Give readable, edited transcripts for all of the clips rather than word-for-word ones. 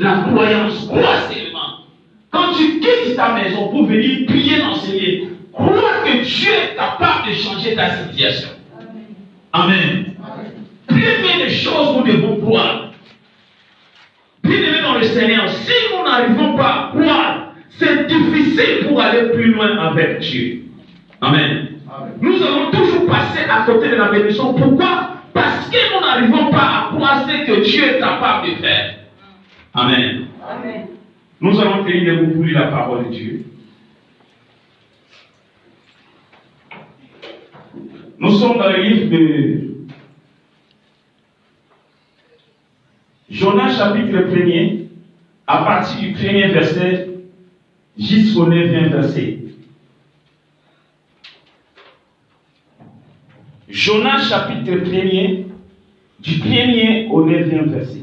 la croyance. Crois seulement. Quand tu quittes ta maison pour venir prier, l'enseigner, crois que Dieu est capable de changer ta situation. Amen. Première des choses, nous devons croire. Bien-aimés dans le Seigneur, si nous n'arrivons pas à croire, c'est difficile pour aller plus loin avec Dieu. Amen. Amen. Nous allons toujours passer à côté de la bénédiction. Pourquoi? Parce que nous n'arrivons pas à croire ce que Dieu est capable de faire. Amen. Amen. Nous allons tenir debout pour lire la parole de Dieu. Nous sommes dans le livre de Jonas chapitre 1er, à partir du 1er verset jusqu'au 9e verset. Jonas chapitre 1er, du 1er au 9e verset.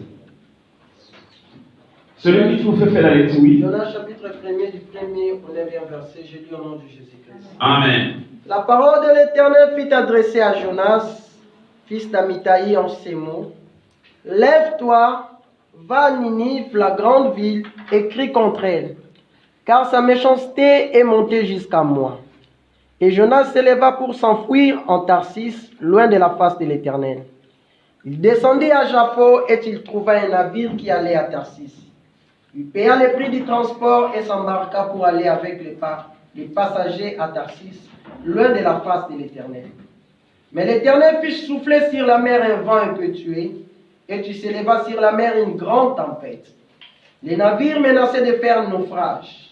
Celui qui vous fait faire la lecture, oui. Jonas chapitre 1er, du 1er au 9e verset, je lis au nom de Jésus-Christ. Amen. La parole de l'Éternel fut adressée à Jonas, fils d'Amitai, en ces mots. Lève-toi, va à Ninive, la grande ville, et crie contre elle, car sa méchanceté est montée jusqu'à moi. Et Jonas s'éleva pour s'enfuir en Tarsis, loin de la face de l'Éternel. Il descendit à Jaffo et il trouva un navire qui allait à Tarsis. Il paya le prix du transport et s'embarqua pour aller avec les passagers à Tarsis, loin de la face de l'Éternel. Mais l'Éternel fit souffler sur la mer un vent impétueux, et tu s'éleva sur la mer une grande tempête. Les navires menaçaient de faire naufrage.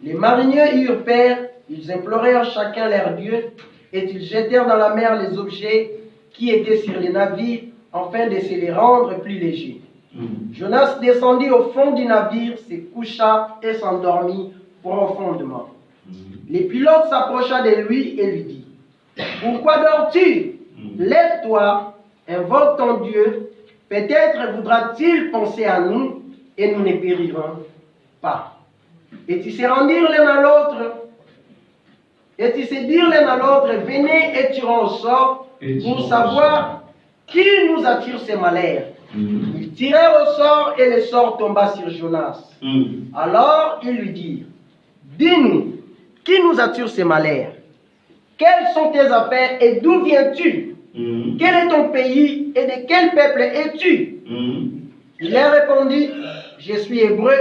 Les mariniers eurent peur, ils implorèrent chacun leur Dieu, et ils jetèrent dans la mer les objets qui étaient sur les navires, afin de se les rendre plus légers. Jonas descendit au fond du navire, se coucha et s'endormit profondément. Le pilote s'approcha de lui et lui dit, « Pourquoi dors-tu? Lève-toi, invoque ton Dieu, peut-être voudra-t-il penser à nous et nous ne périrons pas. » Et ils se rendirent l'un à l'autre, et ils se dirent l'un à l'autre, « Venez et tirons au sort pour savoir qui nous attire ces malheurs. » Ils tirèrent au sort et le sort tomba sur Jonas. Alors ils lui dirent, « Dis-nous, qui nous attire ces malheurs? Quelles sont tes affaires et d'où viens-tu? Quel est ton pays et de quel peuple es-tu? » Il leur répondit, « Je suis hébreu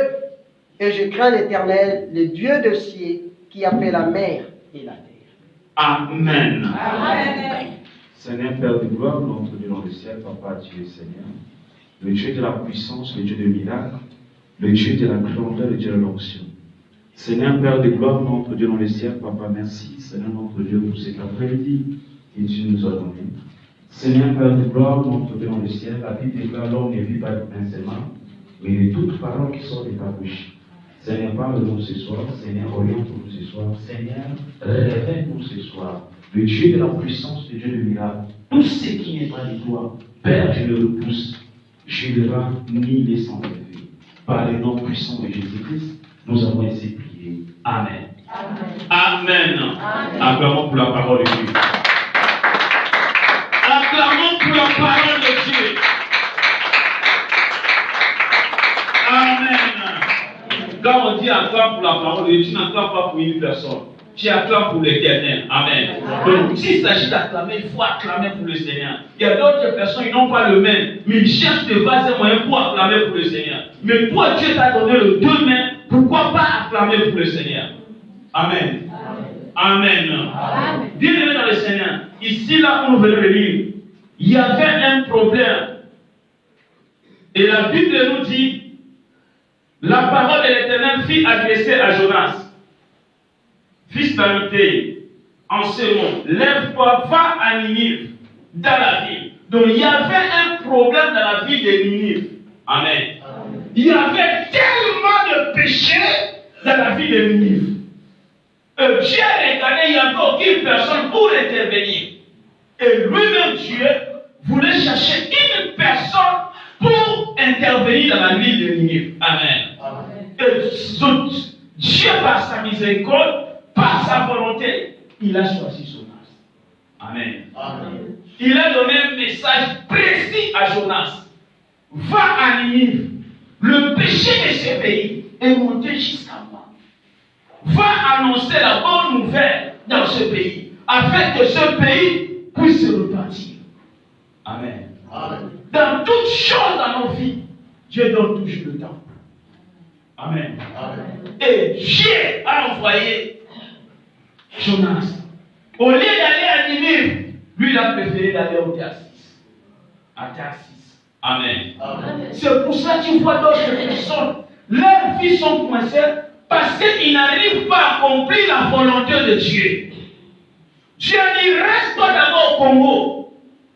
et je crains l'Éternel, le Dieu de ciel qui a fait la mer et la terre. » Amen. Amen. Seigneur Père de gloire, notre Dieu dans le ciel, Papa, tu es Seigneur, le Dieu de la puissance, le Dieu de miracles, le Dieu de la grandeur, le Dieu de l'onction. Seigneur Père de gloire, notre Dieu dans le ciel, Papa, merci, Seigneur notre Dieu, pour cet après-midi que tu nous as donné. Seigneur Père de gloire, notre Dieu dans le ciel, la Bible déclare l'homme ne vit pas de pain seulement, mais de toute parole qui sort de ta bouche. Seigneur, parle-nous ce soir, Seigneur, oriente-nous ce soir, Seigneur, révèle-nous ce soir. Le Dieu de la puissance, le Dieu de miracle, tout ce qui n'est pas de toi, Père, je le repousse, je ne vais ni les sans lever. Par le nom puissant de Jésus-Christ, nous avons essayé de prier. Amen. Amen. Acclamons pour la parole de Dieu. Acclamons pour la parole de Dieu. Amen. Quand on dit acclame pour la parole de Dieu, tu n'acclames pas pour une personne. Tu acclames pour l'Éternel. Amen. Donc, s'il s'agit d'acclamer, il faut acclamer pour le Seigneur. Il y a d'autres personnes qui n'ont pas le même, mais ils cherchent de vases moyens pour acclamer pour le Seigneur. Mais toi, Dieu t'a donné le deux mains, pourquoi pas acclamer pour le Seigneur? Amen. Amen. Bien-aimé dans le Seigneur, ici, là où nous venons de lire, il y avait un problème. Et la Bible nous dit, la parole de l'Éternel fut adressée à Jonas, fils d'Amitai, en ce mot, lève-toi, va à Ninive, dans la ville. Donc il y avait un problème dans la ville de Ninive. Amen. Il y avait tellement de péchés dans la ville de Ninive. Dieu a regardé, il n'y avait aucune personne pour intervenir. Et lui-même, Dieu, voulait chercher une personne pour intervenir dans la ville de Ninive. Amen. Et Dieu, par sa miséricorde, par sa volonté, il a choisi Jonas. Amen. Il a donné un message précis à Jonas. Va à Ninive. le péché de ce pays est monté jusqu'à moi. Va annoncer la bonne nouvelle dans ce pays, afin que ce pays puisse se repentir. Amen. Amen. Dans toutes choses dans nos vies, Dieu donne toujours le temps. Amen. Amen. Et Dieu a envoyé Jonas. Au lieu d'aller à Ninive, lui il a préféré d'aller au Tarsis. À Tarsis. Amen. Amen. C'est pour ça que tu vois d'autres personnes, leurs vies sont coincées parce qu'ils n'arrivent pas à accomplir la volonté de Dieu. Dieu dit, reste-toi d'abord au Congo.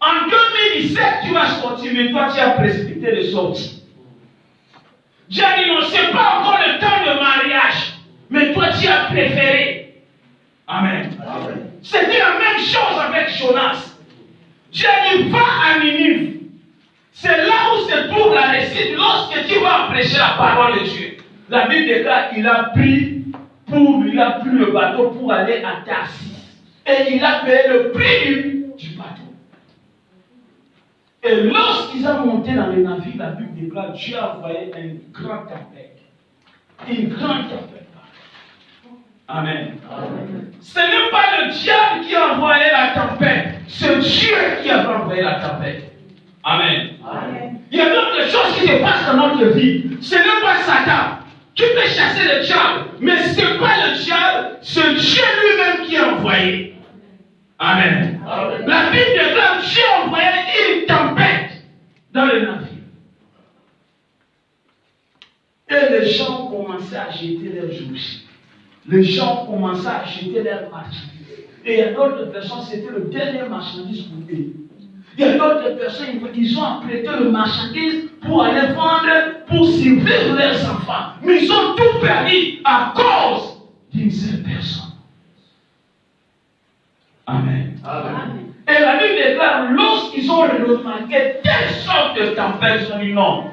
En 2017, tu vas sortir, mais toi tu as précipité de sortir. Dieu dit, non, ce n'est pas encore le temps de mariage, mais toi tu as préféré. Amen. Amen. C'était la même chose avec Jonas. Dieu dit, va à Ninive. C'est là où se trouve la récite lorsque tu vas prêcher la parole de Dieu. La Bible déclare qu'il a pris le bateau pour aller à Tarsis. Et il a payé le prix du bateau. Et lorsqu'ils ont monté dans le navire, la Bible déclare Dieu a envoyé une grande tempête. Une grande tempête. Amen. Amen. Ce n'est pas le diable qui a envoyé la tempête, c'est Dieu qui a envoyé la tempête. Amen. Amen. Il y a d'autres choses qui se passent dans notre vie. Ce n'est pas Satan. Tu peux chasser le diable, mais ce n'est pas le diable, c'est Dieu lui-même qui a envoyé. Amen. Amen. La Bible déclare Dieu a envoyé une tempête dans le navire. Et les gens commençaient à jeter leurs jouets. Les gens commençaient à jeter leurs marchandises. Et il y a d'autres personnes, c'était le dernier marchandise pour eux. Il y a d'autres personnes, ils ont apprêté le marchandise pour aller vendre, pour survivre leurs enfants. Mais ils ont tout perdu à cause d'une seule personne. Amen. Amen. Et la Bible déclare, lorsqu'ils ont remarqué telle sorte de tempête, ils ont dit non.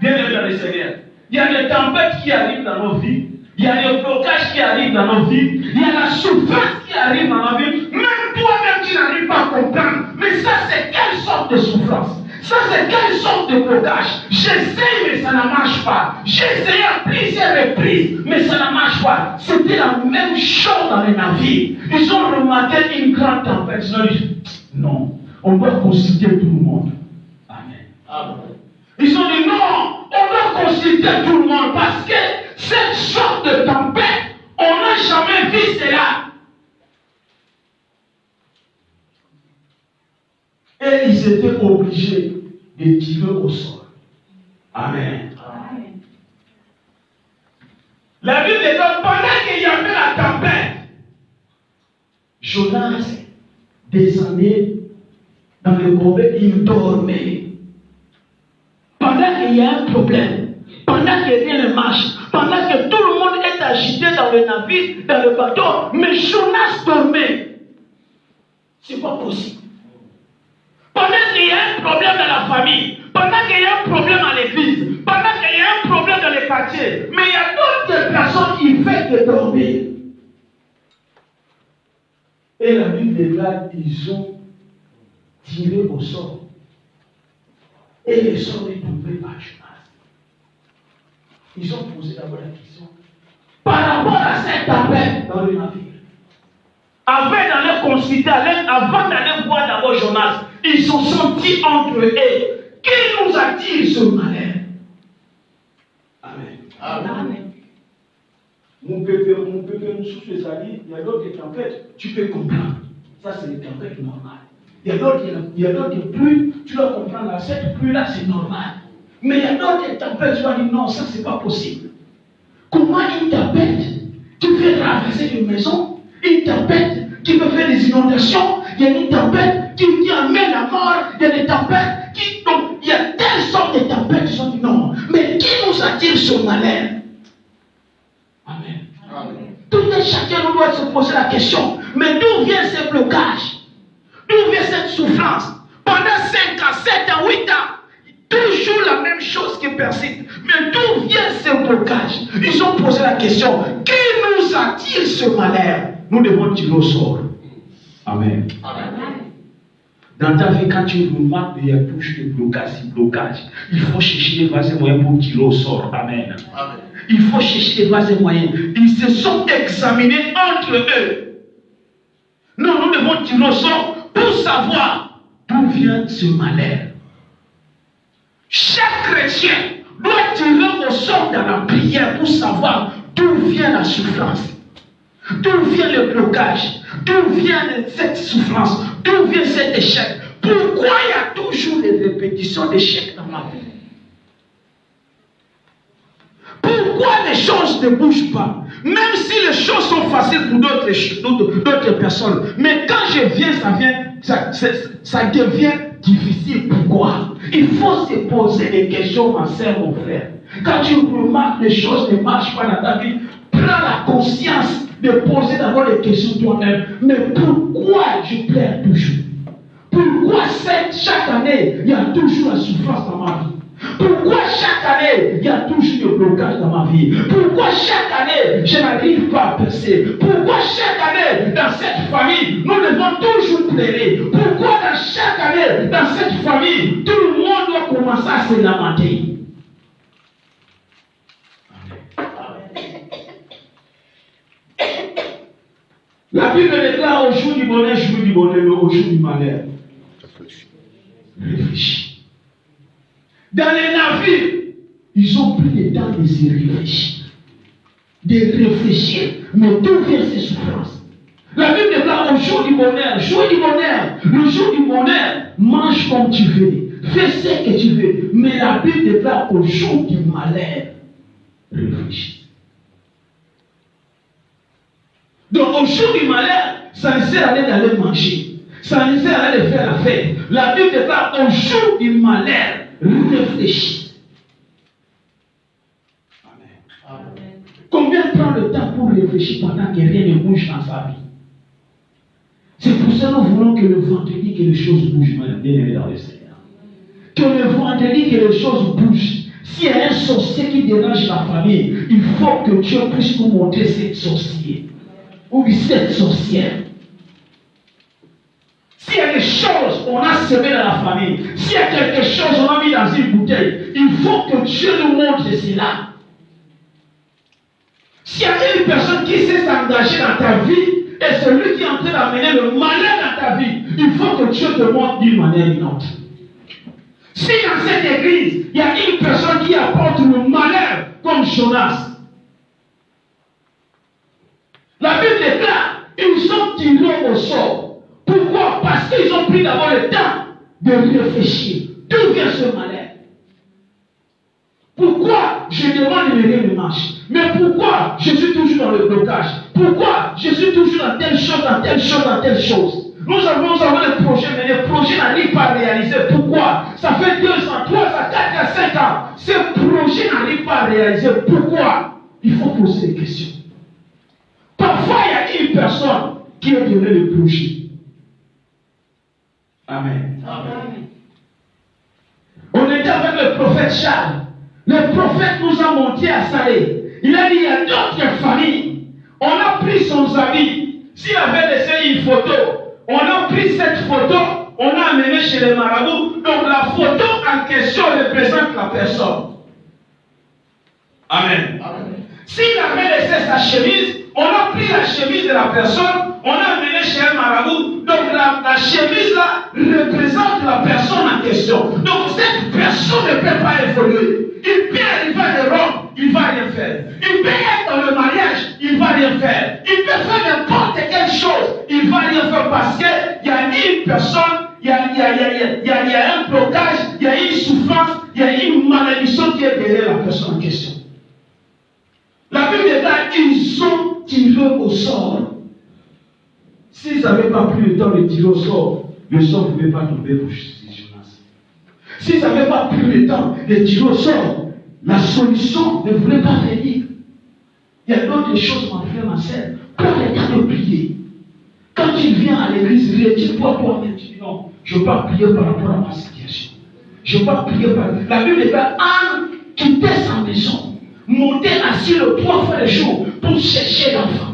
Bien aimé dans le Seigneur. Il y a des tempêtes qui arrivent dans nos vies. Il y a des blocages qui arrivent dans nos vies. Il y a la souffrance qui arrive dans nos vies. Même toi-même, tu n'arrives pas à comprendre. Mais ça, c'est quelle sorte de souffrance? Ça, c'est quelle sorte de blocage? J'essaye, mais ça ne marche pas. J'ai essayé à plusieurs reprises, mais ça ne marche pas. C'était la même chose dans les navires. Ils ont remarqué une grande tempête. Ils ont dit, non, on doit consulter tout le monde. Amen. Amen. Ils ont dit, non, on doit consulter tout le monde parce que cette sorte de tempête, on n'a jamais vu cela. Et ils étaient obligés de tirer au sol. Amen. Amen. La Bible dit que pendant qu'il y avait la tempête, Jonas descendait dans le corbeil, il dormait. Pendant qu'il y a un problème, pendant que rien ne marche, pendant que tout le monde est agité dans le navire, dans le bateau, mais Jonas dormait. C'est pas possible. Pendant qu'il y a un problème dans la famille, pendant qu'il y a un problème à l'église, pendant qu'il y a un problème dans les quartiers, mais il y a d'autres personnes qui font que dormir. Et la Bible déclare qu'ils ont tiré au sort. Et le sort est tombé par Jonas. Ils ont posé d'abord la question. Par rapport à cette tempête dans le navire, avant d'aller consulter, avant d'aller voir d'abord Jonas, ils se sont sentis entre eux. Qui nous attire ce malheur? Amen. Amen. Mon peuple nous souffle les alliés, il y a d'autres tempêtes, tu peux comprendre. Ça, c'est une tempête normale. Il y a d'autres pluies, tu dois comprendre, là, cette pluie-là, c'est normal. Mais il y a d'autres tempêtes, tu vas dire non, ça, c'est pas possible. Comment une tempête qui fait traverser une maison, une tempête qui peut faire des inondations, il y a une tempête qui amène la mort, il y a des tempêtes qui. Donc, il y a telle sorte de tempêtes qui sont dit non. Mais qui nous attire ce malheur? Amen. Amen. Tout un chacun nous doit se poser la question. Mais d'où vient ce blocage? D'où vient cette souffrance? Pendant 5 ans, 7 ans, 8 ans, toujours la même chose qui persiste. Mais d'où vient ce blocage? Ils ont posé la question. Qui nous attire ce malheur? Nous devons tirer au sort. Amen. Amen. Dans ta vie, quand tu remarques qu'il y a toujours des blocages, il faut chercher des vases moyens pour tirer au sort. Amen. Amen. Il faut chercher des vases moyens. Ils se sont examinés entre eux. Nous devons tirer au sort pour savoir d'où vient ce malheur. Chaque chrétien doit tirer au sort dans la prière pour savoir d'où vient la souffrance, d'où vient le blocage, d'où vient cette souffrance, d'où vient cet échec. Pourquoi il y a toujours des répétitions d'échecs dans ma vie? Pourquoi les choses ne bougent pas? Même si les choses sont faciles pour d'autres personnes, mais quand je viens, ça devient difficile. Pourquoi? Il faut se poser des questions, ma sœur, mon frère. Quand tu remarques que les choses ne marchent pas dans ta vie, prends la conscience de poser d'abord les questions toi-même. Mais pourquoi je pleure toujours? Pourquoi chaque année, il y a toujours la souffrance dans ma vie? Pourquoi chaque année, il y a toujours des blocages dans ma vie? Pourquoi chaque année, je n'arrive pas à percer? Pourquoi chaque année, dans cette famille, nous devons toujours pleurer? Pourquoi dans chaque année, dans cette famille, tout le monde doit commencer à se lamenter? La Bible déclare au jour du bonheur, jour du bonheur, mais au jour du malheur. Réfléchis. Dans les navires, ils ont pris le temps de se réfléchir. Mais d'où viennent ces souffrances? La Bible déclare au jour du bonheur, le jour du bonheur, mange comme tu veux, fais ce que tu veux. Mais la Bible déclare au jour du malheur, réfléchis. Donc au jour du malheur, ça ne sert à rien d'aller manger. Ça ne sert à rien de faire la fête. La Bible déclare au jour du malheur, réfléchis. Amen. Amen. Combien prend le temps pour réfléchir pendant que rien ne bouge dans sa vie? C'est pour ça que nous voulons que le vendredi, que les choses bougent, bien aimé dans le Seigneur. Que le vendredi, que les choses bougent. S'il y a un sorcier qui dérange la famille, il faut que Dieu puisse nous montrer cette sorcière. Ou cette sorcière. S'il y a des choses qu'on a semées dans la famille, s'il y a quelque chose qu'on a mis dans une bouteille, il faut que Dieu nous montre cela. S'il y a une personne qui sait s'engager dans ta vie, et celui qui est en train d'amener le malheur dans ta vie, il faut que Dieu te montre d'une manière ou d'une autre. Si dans cette église, il y a une personne qui apporte le malheur comme Jonas, la Bible déclare, ils sont tirés au sort. Pourquoi? Parce qu'ils ont pris d'abord le temps de réfléchir. D'où vient ce malheur? Pourquoi je demande de rien ne marche? Mais pourquoi je suis toujours dans le blocage? Pourquoi je suis toujours dans telle chose, dans telle chose, dans telle chose? Nous avons des projets, mais les projets n'arrivent pas à réaliser. Pourquoi? Ça fait 2 ans, 3 ans, 4 ans, 5 ans. Ces projets n'arrivent pas à réaliser. Pourquoi? Il faut poser des questions. Parfois, il y a une personne qui a donné le projet. Amen. Amen. On était avec le prophète Charles. Le prophète nous a monté à Salé. Il a dit, il y a d'autres familles. On a pris son habit. S'il avait laissé une photo, on a pris cette photo, on a amené chez les marabouts. Donc la photo en question représente la personne. Amen. Amen. S'il avait laissé sa chemise, on a pris la chemise de la personne, on a amené chez un marabout. Donc la chemise là représente la personne en question. Donc cette personne ne peut pas évoluer. Il peut arriver à l'Europe, il ne va rien faire. Il peut être dans le mariage, il ne va rien faire. Il peut faire n'importe quelle chose, il ne va rien faire parce qu'il y a une personne, il y a un blocage, il y a une souffrance, il y a une malédiction qui est derrière la personne en question. La Bible déclare qu'ils sont tirés au sort. S'ils n'avaient pas pris le temps de tirer au sort, le sort ne pouvait pas tomber pour Jonas. S'ils n'avaient pas pris le temps de tirer au sort, la solution ne voulait pas venir. Il y a d'autres choses, mon frère, ma soeur. Prends le temps de prier. Quand tu viens à l'église, retire-toi toi-même. Tu dis non, je ne veux pas prier par rapport à ma situation. Je ne veux pas prier par. La Bible déclare Anne quittait sa maison. Monter assis le 3 fois le jour pour chercher l'enfant.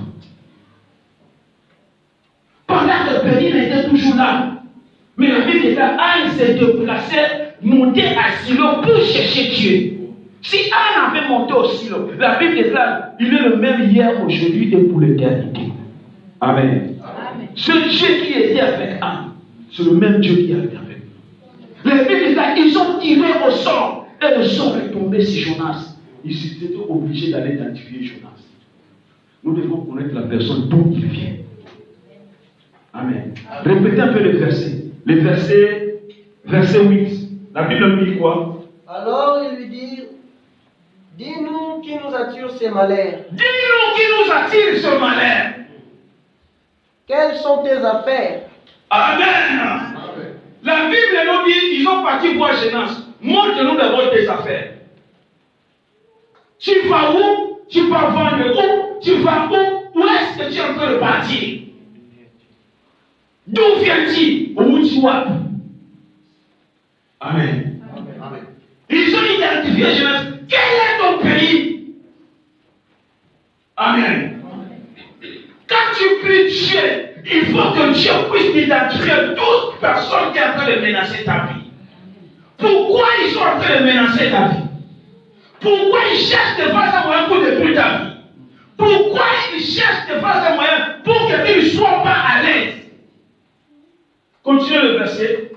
Pendant que Pénine était toujours là. Mais la Bible Bible déclare Anne s'est déplacée, montée à Silo pour chercher Dieu. Si Anne avait monté au Silo, la Bible déclare il est le même hier, aujourd'hui et pour l'éternité. Amen. Ce Dieu qui était avec Anne, c'est le même Dieu qui est avec nous. La Bible déclare ils ont tiré au sort et le sort est tombé sur Jonas. Ils étaient obligés d'aller identifier Jonas. Nous devons connaître la personne d'où il vient. Amen. Répétez un peu le verset. Le verset 8. La Bible nous dit quoi? Alors il lui dit, dis-nous qui nous attire ces malheurs. Dis-nous qui nous attire ce malheur. Quelles sont tes affaires? Amen. La Bible nous dit, ils ont parti voir Jonas. Montre-nous d'abord tes affaires. Tu vas où? Tu vas vendre où? Tu vas où? Où est-ce que tu es en train de partir? D'où viens-tu? Où tu vas? Amen. Ils ont identifié Jonas. Quel est ton pays? Amen. Quand tu pries Dieu, il faut que Dieu puisse identifier toute personne qui est en train de menacer ta vie. Pourquoi ils sont en train de menacer ta vie? Pourquoi ils cherchent de faire un moyen pour détruire ta vie? Pourquoi ils cherchent de faire un moyen pour que tu ne sois pas à l'aise? Continuez le verset.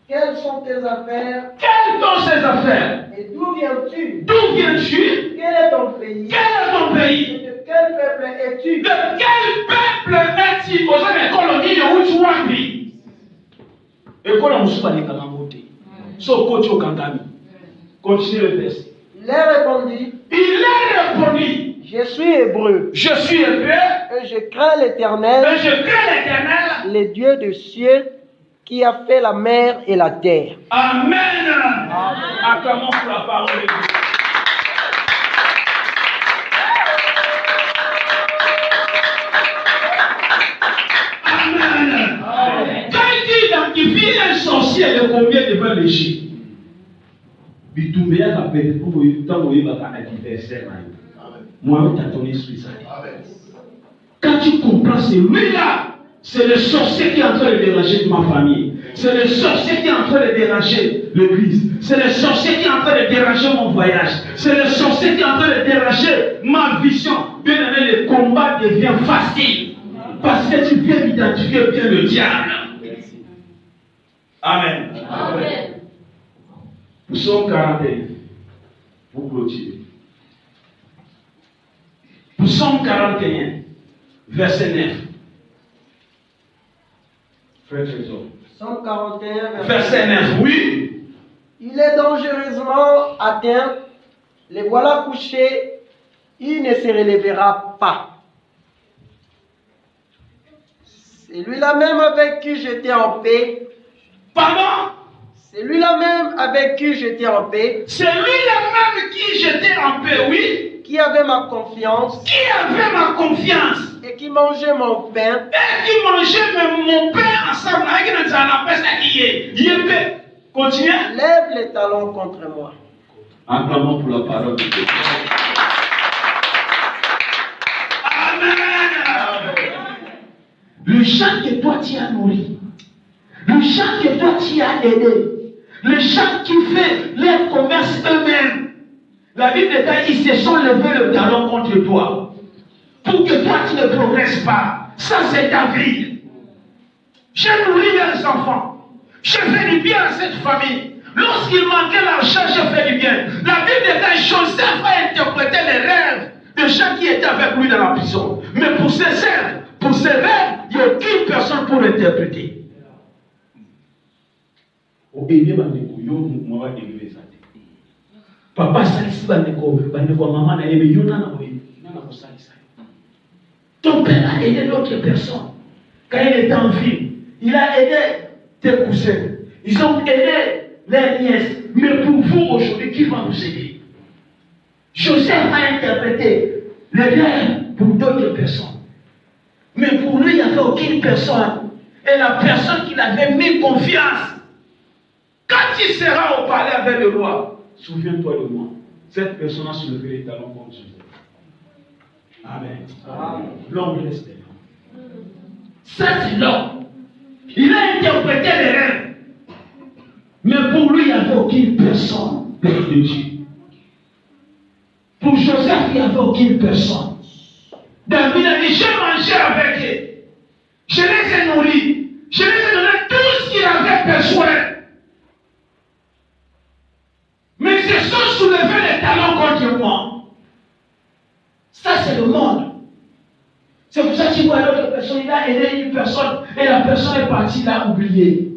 Quelles sont tes affaires? Quelles sont ces affaires? Et d'où viens-tu? D'où viens-tu? Quel est ton pays? Quel est ton pays? Et de quel peuple es-tu? De quel peuple es-tu? Aux gens des colonies de où tu as vu? Et quoi on se parle de so coach au Kangami. Continuez le verset. Il leur répondit, je suis hébreu. Je suis hébreu. Et je crains l'Éternel, Et je crains l'Éternel. le Dieu des cieux, qui a fait la mer et la terre. Amen. Acclamons pour la parole de Dieu. Amen. Quand il identifie un sorcier, il est combien devant l'échec? Bitumbeya ka pete pour vous tant vous va ka adversaire. Moi, tu as ton esprit ça. Quand tu comprends celui-là, c'est le sorcier qui est en train de déranger ma famille. C'est le sorcier qui est en train de déranger l'église. C'est le sorcier qui est en train de déranger mon voyage. C'est le sorcier qui est en train de déranger ma vision. Bien aimé, le combat devient facile. Parce que tu viens d'identifier bien le diable. Amen. Amen. Psaume 41. Pour clôturer. Psaume 41, verset 9. Frère Trésor. 141, Verset 9, oui. Il est dangereusement atteint, les voilà couchés, il ne se relèvera pas. C'est lui-là même avec qui j'étais en paix. Pardon? C'est lui-là même avec qui j'étais en paix. C'est lui-là même qui j'étais en paix, oui. Qui avait ma confiance. Qui avait ma confiance. Et qui mangeait mon pain. Et qui mangeait même mon pain ensemble avec la personne qui est. Continuez. Lève les talons contre moi. Acclamons pour la parole de Dieu. Amen. Le champ que toi tu as nourri, le champ que toi tu as aidé, le champ qui fait les commerces eux-mêmes, la Bible dit ils se sont levés le talon contre toi pour que toi tu ne progresses pas. Ça c'est ta vie. J'ai nourri mes enfants. J'ai fait du bien à cette famille. Lorsqu'il manquait l'argent, j'ai fait du bien. La Bible dit Joseph a interprété les rêves de gens qui étaient avec lui dans la prison. Mais pour ces rêves, il n'y a aucune personne pour interpréter. Papa salisi bandeko maman na yebe yona na ko salisa. Ton père a aidé d'autres personnes. Quand il était en ville, il a aidé tes cousins. Ils ont aidé les nièces. Mais pour vous aujourd'hui, qui va vous aider? Joseph a interprété les rêves pour d'autres personnes. Mais pour lui, il n'y avait aucune personne. Et la personne qui avait mis confiance, quand il sera au palais avec le roi, souviens-toi de moi. Cette personne a soulevé les talons contre Joseph. Amen. L'homme reste l'homme. Ça, c'est l'homme Il a interprété les rêves. Mais pour lui, il n'y avait aucune personne de Dieu. Pour Joseph, il n'y avait aucune personne. David a dit, j'ai mangé avec eux. Je les ai nourris. Je les ai donné tout ce qu'il avait besoin. Mais ils se sont soulevés les talons contre moi. Ça, c'est le monde. C'est pour ça que tu vois l'autre personne, il a aidé une personne et la personne est partie là oublier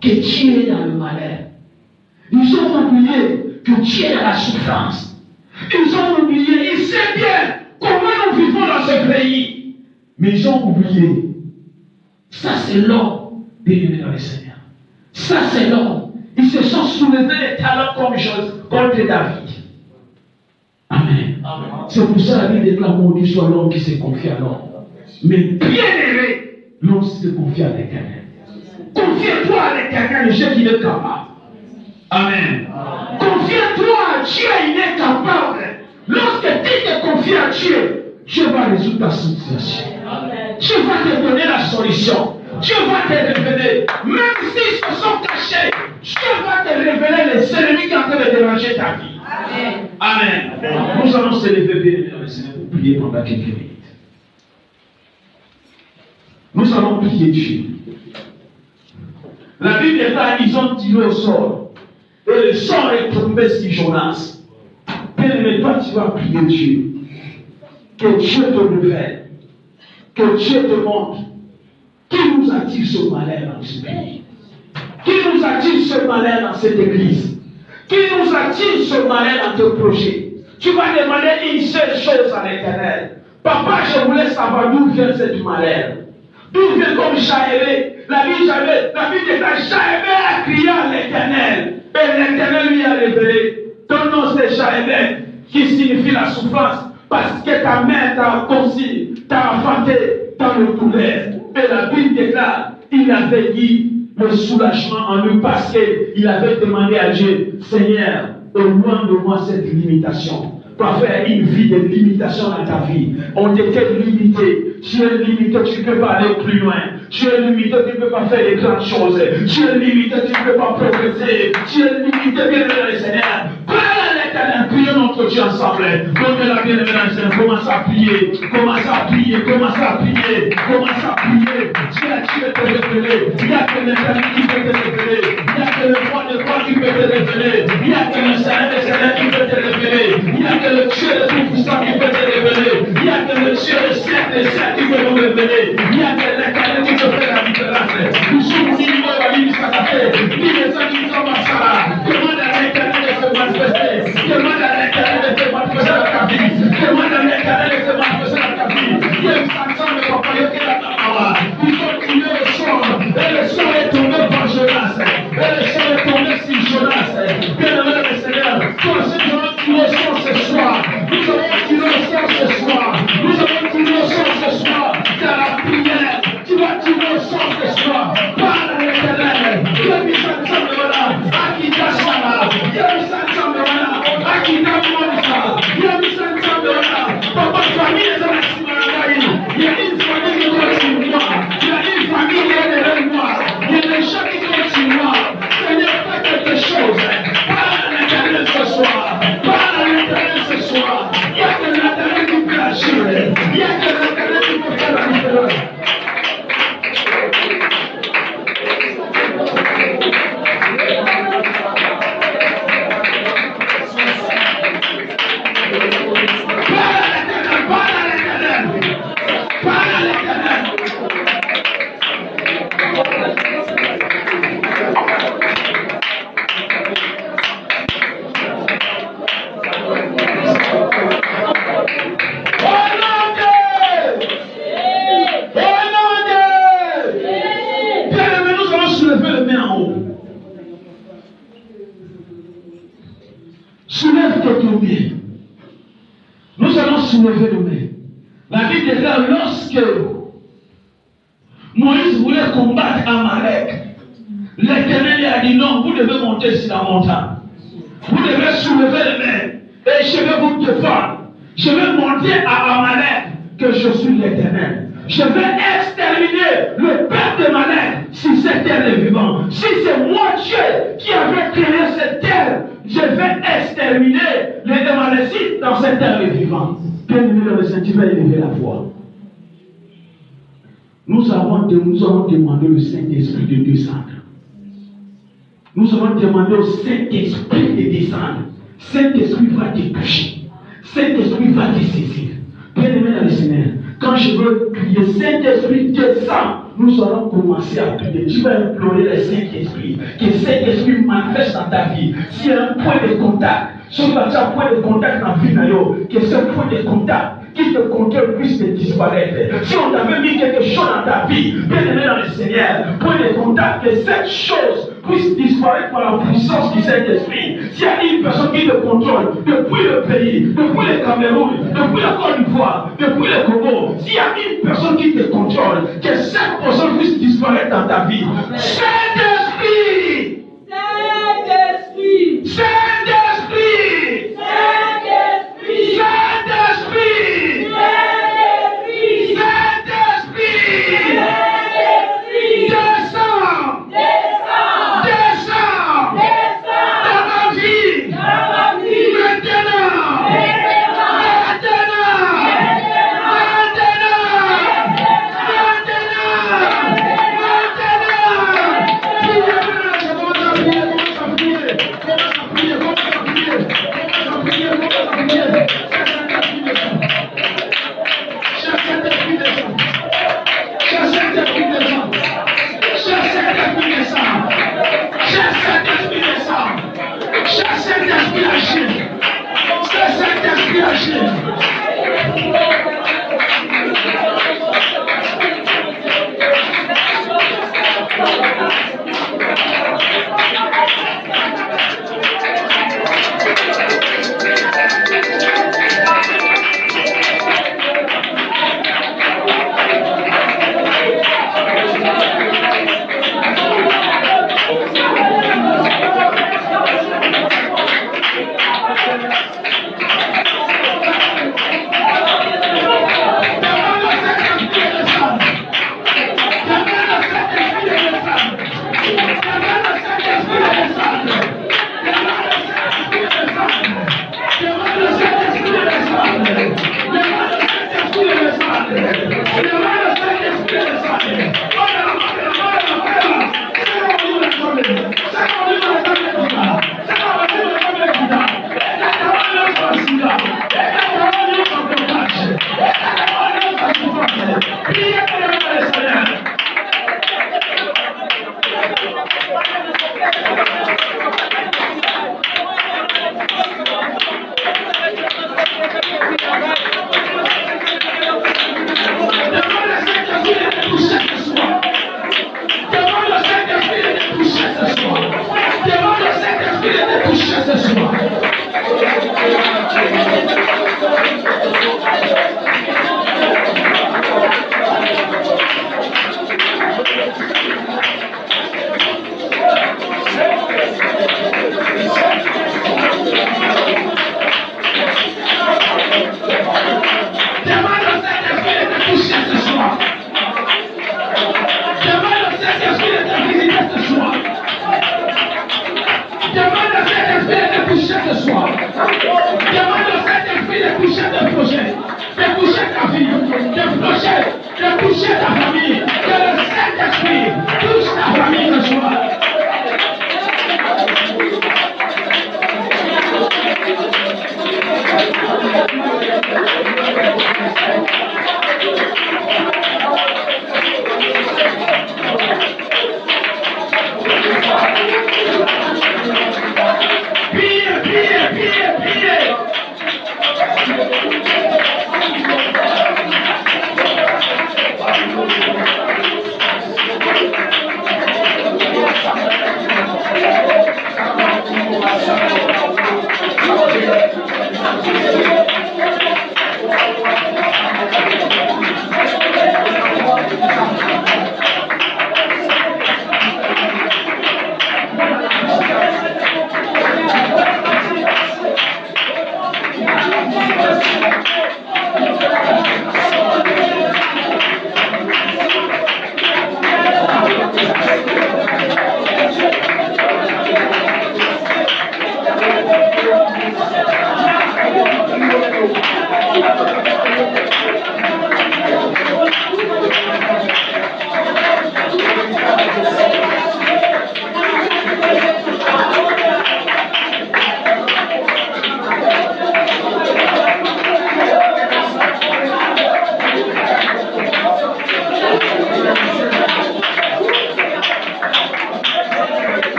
que tu es dans le malheur. Ils ont oublié que tu es dans la souffrance. Ils ont oublié, ils savent bien comment nous vivons dans ce pays. Mais ils ont oublié. Ça, c'est l'homme d'élevé dans le Seigneur. Ça, c'est l'homme. Ils se sont soulevés les talents contre David. Amen. Amen. C'est pour ça que la Bible déclare maudit soit l'homme qui se confie à l'homme. Mais bien aimé, l'homme qui se confie à l'Éternel. Confie-toi à l'Éternel, le Dieu qui est capable. Amen. Confie-toi à Dieu, il est capable. Lorsque tu te confies à Dieu, Dieu va résoudre ta situation. Dieu va te donner la solution. Dieu va te révéler. Même s'ils se sont cachés, Dieu va te révéler les ennemis qui sont en train de déranger ta vie. Amen. Amen. Nous allons se lever bien dans le Seigneur pour prier pendant quelques minutes. Nous allons prier Dieu. La Bible est là, ils ont tiré au sort. Et le sort est tombé sur Jonas. Bien-aimé, toi, tu vas prier Dieu. Que Dieu te révèle. Que Dieu te montre. Qui nous attire ce malheur dans ce pays? Qui nous attire ce malheur dans cette église? Qui nous attire ce malheur dans tes projets? Tu vas demander une seule chose à l'Éternel. Papa, je voulais savoir d'où vient cette malheur. D'où vient comme Jaëbé. La vie de Jaëbé a crié à l'Éternel. Et l'Éternel lui a révélé. Ton nom c'est Jaëbé, qui signifie la souffrance. Parce que ta mère t'a conçu, t'a enfanté dans le douleur. Et la Bible déclare, il avait dit le soulagement en lui parce qu'il avait demandé à Dieu, Seigneur, éloigne de moi cette limitation. Pas faire une vie de limitation dans ta vie. On t'était limité. Tu es limité, tu ne peux pas aller plus loin. Tu es limité, tu ne peux pas faire de grandes choses. Tu es limité, tu ne peux pas progresser. Tu es limité, bien aimé le Seigneur. Parle à l'Éternel, prions notre Dieu ensemble. Donc la bien aimé le Seigneur, commence à prier. Commence à prier, commence à prier. Commence à prier. Dieu te révéler. Il n'y a que l'Éternel qui peut te révéler. Il n'y a que le roi de roi qui peut te révéler. Il n'y a que le Seigneur qui peut te révéler. Il n'y a que le Dieu de tout-puissant qui peut te révéler. Il n'y a que le Dieu de siècle qui peut nous révéler. Il n'y a que l'Éternel qui peut faire la différence. Nous sommes unis dans la vie du Sacré. Ni les amis qui sont en Sarah. Demande à l'Éternel de se manifester. Demande à l'Éternel de se manifester dans ta vie. Demande à l'Éternel de se manifester dans ta vie. Il y a une sanction de propriété dans ta parole. Il faut tuer le son. Et le son est tombé par Jonas. Et le son est tombé sur Jonas. Bien aimé le Seigneur. Toi, c'est Jonas qui le son ce soir. Nous avons tiré le son ce soir. Nous avons tiré le son ce soir. Dans la prière, tu vas tirer le son ce soir. Parle à l'Éternel. Il y a mis ça ensemble voilà. Akita Shala. Il y a mis ça ensemble voilà. Akita Monisa. Il y a mis ça ensemble voilà. Papa, famille est dans la Simaragaï. Il y a une famille qui est sur moi. Il y a une famille qui est derrière moi. Il y a des gens qui sont sur moi. Seigneur, fais quelque chose. Parle à l'Éternel ce soir. Parle à l'Éternel ce soir. Il y a que l'Éternel qui peut agir. Il y a que l'Éternel qui peut faire la différence. Nous allons soulever nos mains. La Bible déclare lorsque Moïse voulait combattre Amalek, l'Éternel a dit non, vous devez monter sur la montagne. Vous devez soulever les mains et je vais vous défendre. Je vais montrer à Amalek que je suis l'Éternel. Je vais exterminer le père de Malek si cette terre est vivante. Si c'est moi Dieu qui avais créé cette terre, je vais exterminer les Amalécites dans cette terre vivante. Bien-aimé dans le Seigneur, tu vas élever la voix. Nous avons demandé au Saint-Esprit de descendre. Nous avons demandé au Saint-Esprit de descendre. Saint-Esprit va te toucher. Saint-Esprit va te saisir. Bien-aimé dans le Seigneur, quand je veux crier Saint-Esprit descend, nous allons commencer à prier. Tu vas implorer le Saint-Esprit. Que Saint-Esprit manifeste dans ta vie. S'il y a un point de contact, si tu as un point de contact dans la vie, que ce point de contact qui te contrôle puisse te disparaître. Si on t'avait mis quelque chose dans ta vie, bien-aimé dans le Seigneur, point de contact, que cette chose puisse disparaître par la puissance du Saint-Esprit. S'il y a une personne qui te contrôle depuis le pays, depuis le Cameroun, depuis la Côte d'Ivoire, depuis le Congo, s'il y a une personne qui te contrôle, que cette personne puisse disparaître dans ta vie. Saint-Esprit! Saint-Esprit! Saint-Esprit! Saint-Esprit! Saint-Esprit! Saint-Esprit! Saint-Esprit! Saint-Esprit! Descends! Descends! Descends! Descends! Dans ma vie! Dans ma vie! Maintenant!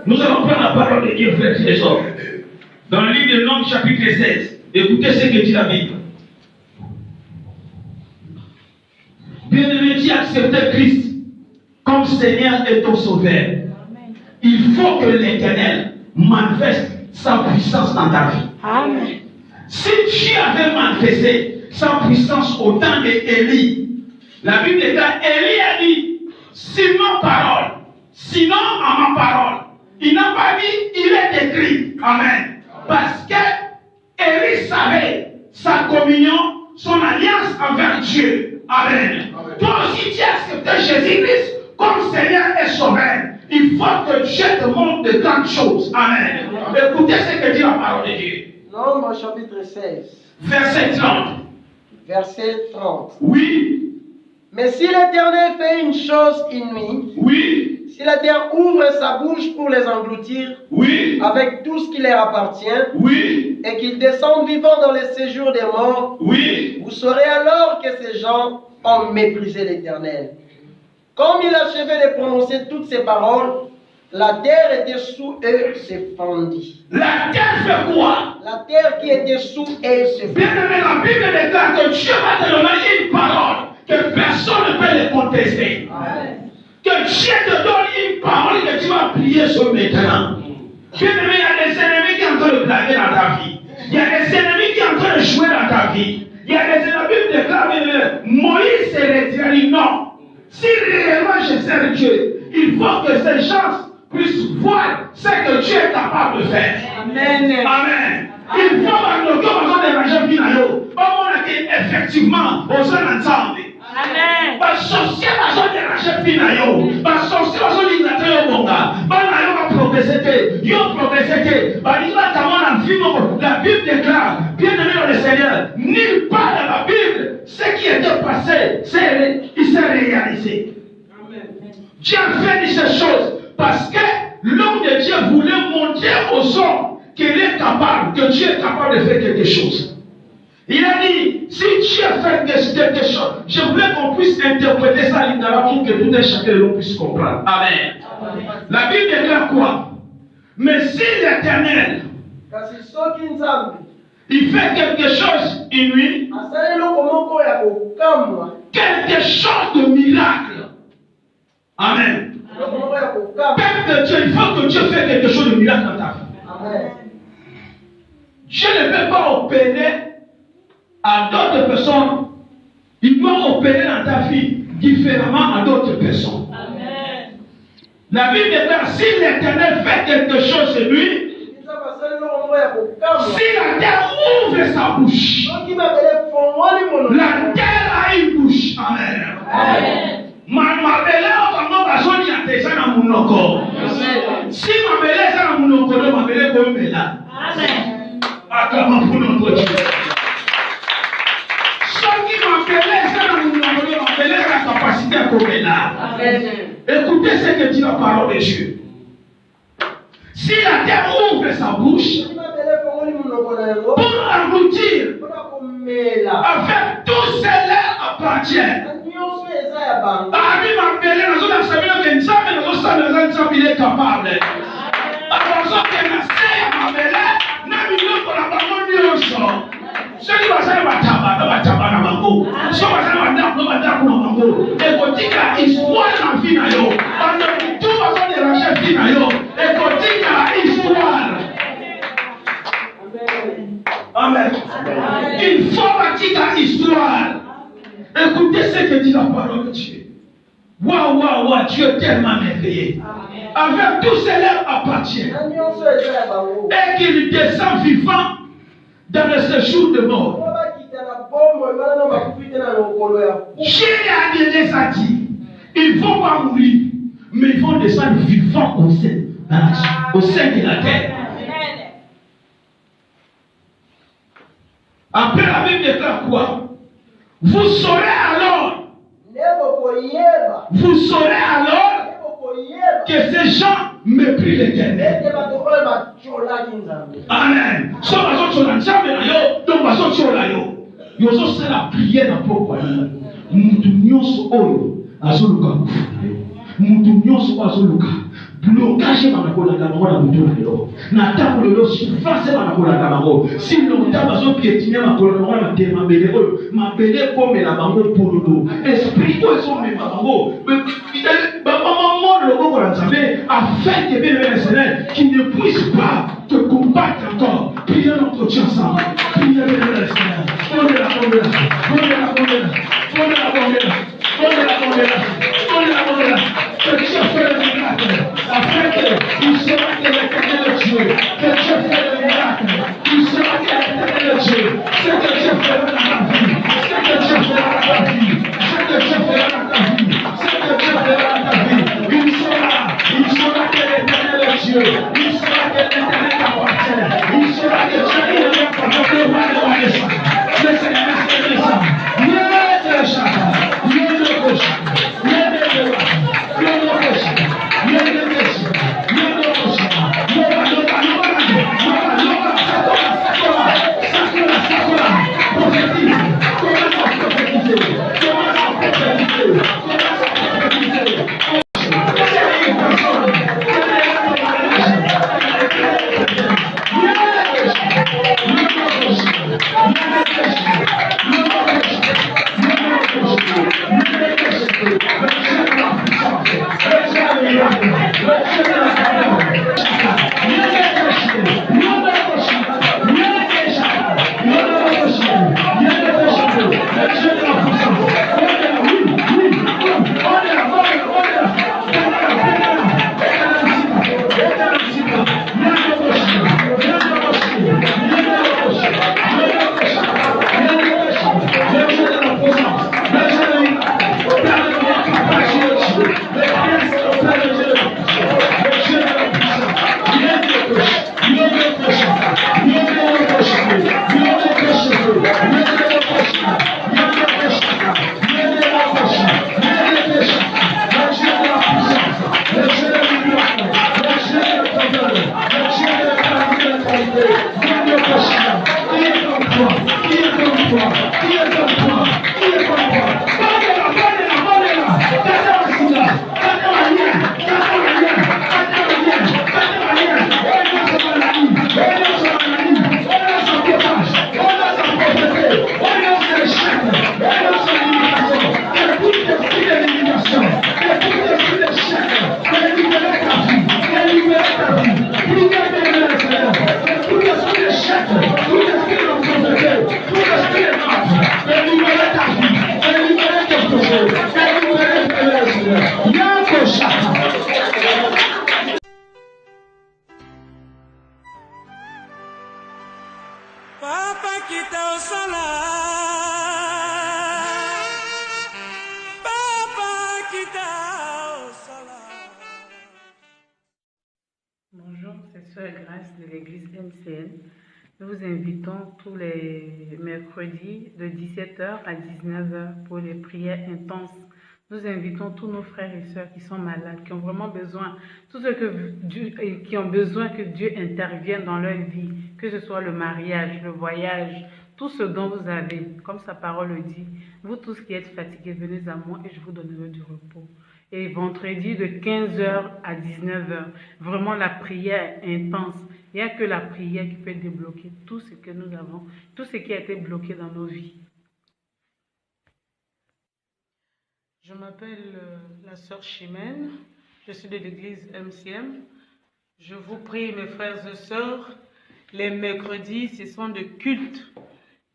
Nous allons prendre la parole de Dieu, frères et sœurs. Dans le livre de Nombres, chapitre 16, écoutez ce que dit la Bible. Bien-aimé, tu as accepté Christ comme Seigneur et ton Sauveur. Il faut que l'Éternel manifeste sa puissance dans ta vie. Amen. Si Dieu avait manifesté sa puissance au temps d'Élie, la Bible déclare, Élie a dit, sinon parole, sinon à ma parole. Il n'a pas dit, il est écrit. Amen. Parce que Élie savait sa communion, son alliance envers Dieu. Amen. Toi aussi, tu as accepté Jésus-Christ comme Seigneur et Sauveur. Il faut que Dieu te montre de grandes choses. Amen. Écoutez ce que dit la parole de Dieu. Nombre chapitre 16, Verset 30. verset 30. Oui. Mais si l'Éternel fait une chose inouïe, Oui. si la terre ouvre sa bouche pour les engloutir, Oui. avec tout ce qui leur appartient, Oui. et qu'ils descendent vivants dans les séjours des morts, Oui. vous saurez alors que ces gens ont méprisé l'Éternel. Comme il achevait de prononcer toutes ces paroles, la terre était sous eux se fendit. La terre fait quoi? La terre qui était sous eux se fendit. Bien aimé, la Bible déclare que Dieu va te donner une parole que personne ne peut les contester. Amen. Que Dieu te donne une parole que tu vas prier sur maintenant. Bien aimé, il y a des ennemis qui sont en train de blaguer dans ta vie. Il y a des ennemis qui sont en train de jouer dans ta vie. Il y a des ennemis qui déclarent, Moïse s'est retiré. Il dit non. Si réellement je sers Dieu, il faut que ces gens puissent voir ce que Dieu est capable de faire. Amen. Amen. Il faut que nous dérangeons finalement. Effectivement, on s'en ensemble. Amen. Parce que si on a dérangeé finalement, parce que si on a dit que on va progresser, ils ont progressé. La Bible déclare, bien aimé dans le Seigneur, nulle part dans la Bible, ce qui était passé, il s'est réalisé. Dieu a fait ces choses parce que l'homme de Dieu voulait montrer aux hommes qu'il est capable, que Dieu est capable de faire quelque chose. Il a dit, si Dieu fait quelque chose, je voulais qu'on puisse interpréter ça littéralement pour que tout un chacun de nous puisse comprendre. Amen. La Bible déclare quoi? Mais si l'Éternel, il fait quelque chose inouï, quelque chose de miracle. Amen. Peuple de Dieu, il faut que Dieu fasse quelque chose de miracle dans ta vie. Amen. Dieu ne peut pas opérer à d'autres personnes. Il doit opérer dans ta vie différemment à d'autres personnes. Amen. La Bible déclare, si l'Éternel fait quelque chose de lui, si la terre ouvre sa bouche, la terre a une bouche. Amen. Amen. Si ma belle est dans mon ocolo, ma belle est comme là. Amen. Acclamons pour notre Dieu. Ceux qui m'appellent dans mon ocolo, m'appellent la capacité à comme là. Écoutez ce que dit la parole de Dieu. Si la terre ouvre sa bouche pour engloutir, avec tout cela appartient. Ami m'appelle, nous avons salué que nous sommes capable. Attention que nous sommes Amen. Il faut bâtir la histoire. Écoutez ce que dit la parole de Dieu. Waouh, waouh, waouh, Dieu est tellement merveilleux. Avec tout cela appartient. Et qu'il descend vivant dans le séjour de mort. Jésus a déjà dit, ils vont pas mourir, mais ils vont descendre vivants au sein de la terre. Après la Bible déclare quoi? Vous saurez alors que ces gens méprisent l'Éternel. Amen. So bazochola nzambe na yo, donc bazochola yo. Yozosala prière na pokwa yo. Mutu nyonso oyo azoluka kufuna yo. Mutu nyonso oyo azoluka blocage banakolaka bango na mutu na yo. Na ntango lelo souffrance banakolaka bango. Si longtemps bazopiétiner makolo na bango na matema mabele oyo, mabele ekomela bango polodo. Esprit oyo ezomema bango. Afin que bien le Seigneur qui ne puisse pas te combattre encore. Priez notre Dieu ensemble. Priez le Seigneur. Fondez-la. Que Dieu fait le miracle. Afin qu'il sera que l'Éternel Dieu. Que Dieu fait le miracle. Il sera que l'Éternel Dieu. C'est que Dieu fera dans ta vie. C'est que Dieu fera dans ta vie. C'est que Dieu fera dans ta vie. C'est que Dieu fera dans ta vie. Il sera que l'Éternel est Dieu. Il sera que l'Éternel t'appartient. Il sera que Dieu est le porteur de roi de ça. Le Seigneur est ça. Bonjour, c'est Sœur Grâce de l'église MCN. Nous vous invitons tous les mercredis de 17h à 19h pour les prières intenses. Nous invitons tous nos frères et sœurs qui sont malades, qui ont vraiment besoin, tous ceux qui ont besoin que Dieu intervienne dans leur vie, que ce soit le mariage, le voyage, tout ce dont vous avez, comme sa parole le dit. Vous tous qui êtes fatigués, venez à moi et je vous donnerai du repos. Et vendredi de 15h à 19h, vraiment la prière intense. Il n'y a que la prière qui peut débloquer tout ce que nous avons, tout ce qui a été bloqué dans nos vies. Je m'appelle la sœur Chimène, je suis de l'église MCM. Je vous prie, mes frères et sœurs, les mercredis, ce sont des cultes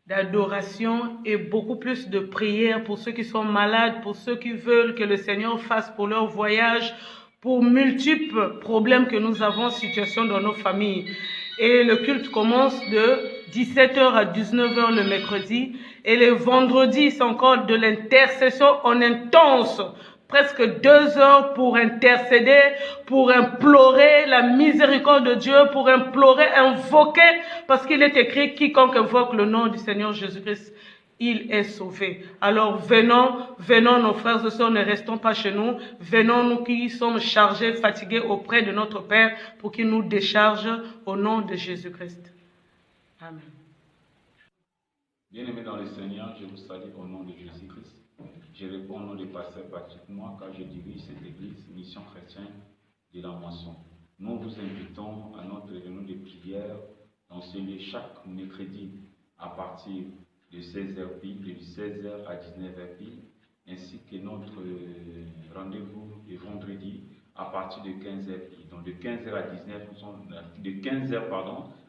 d'adoration et beaucoup plus de prières pour ceux qui sont malades, pour ceux qui veulent que le Seigneur fasse pour leur voyage, pour multiples problèmes que nous avons, situations dans nos familles. Et le culte commence de 17h à 19h le mercredi. Et les vendredis, c'est encore de l'intercession en intense. Presque 2 heures pour intercéder, pour implorer la miséricorde de Dieu, pour implorer, invoquer, parce qu'il est écrit, quiconque invoque le nom du Seigneur Jésus-Christ, il est sauvé. Alors venons nos frères et sœurs, ne restons pas chez nous, venons nous qui sommes chargés, fatigués auprès de notre Père, pour qu'il nous décharge au nom de Jésus-Christ. Amen. Bien-aimés dans le Seigneur, je vous salue au nom de Jésus-Christ. Je réponds au nom du pasteur Patrick Moi, car je dirige cette église, Mission chrétienne de la Moisson. Nous vous invitons à notre réunion de prière dans ce lieu chaque mercredi à partir de 16h pile, de 16h à 19h pile, ainsi que notre rendez-vous de vendredi à partir de 15h pile. Donc de 15h à 19h, de 15h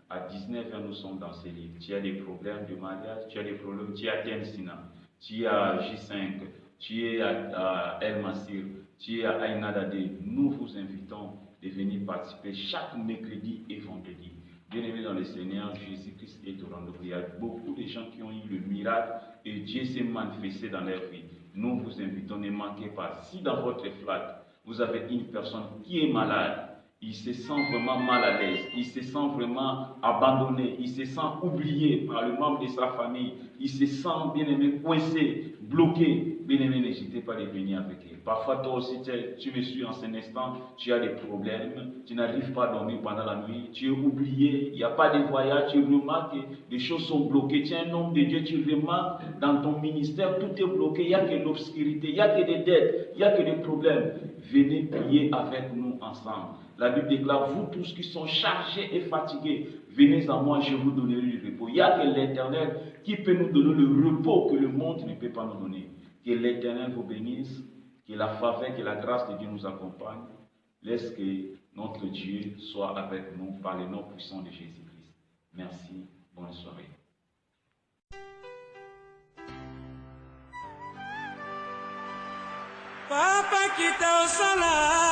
à 19h, nous sommes dans ces livres. Tu as des problèmes de mariage, tu as des problèmes, tu es à Tensina, tu es à J5, tu es à El Massir, tu es à Aïnadade. Nous vous invitons de venir participer chaque mercredi et vendredi. Bien-aimés dans le Seigneur, Jésus-Christ est au rendez-vous. Il y a beaucoup de gens qui ont eu le miracle et Dieu s'est manifesté dans leur vie. Nous vous invitons, ne manquez pas. Si dans votre flat, vous avez une personne qui est malade, il se sent vraiment mal à l'aise, il se sent vraiment abandonné, il se sent oublié par le membre de sa famille, il se sent, bien aimé, coincé, bloqué, bien aimé, n'hésitez pas à venir avec elle. Parfois, toi aussi, tu me suis en ce instant, tu as des problèmes, tu n'arrives pas à dormir pendant la nuit, tu es oublié, il n'y a pas de voyage, tu remarques que les choses sont bloquées, tu es un homme de Dieu, tu remarques dans ton ministère, tout est bloqué, il n'y a que l'obscurité, il n'y a que des dettes, il n'y a que des problèmes. Venez prier avec nous ensemble. La Bible déclare, vous tous qui sont chargés et fatigués, venez à moi, je vous donnerai le repos. Il n'y a que l'Éternel qui peut nous donner le repos que le monde ne peut pas nous donner. Que l'Éternel vous bénisse, que la faveur, que la grâce de Dieu nous accompagne. Laisse que notre Dieu soit avec nous par le nom puissant de Jésus-Christ. Merci, bonne soirée. Papa kita usala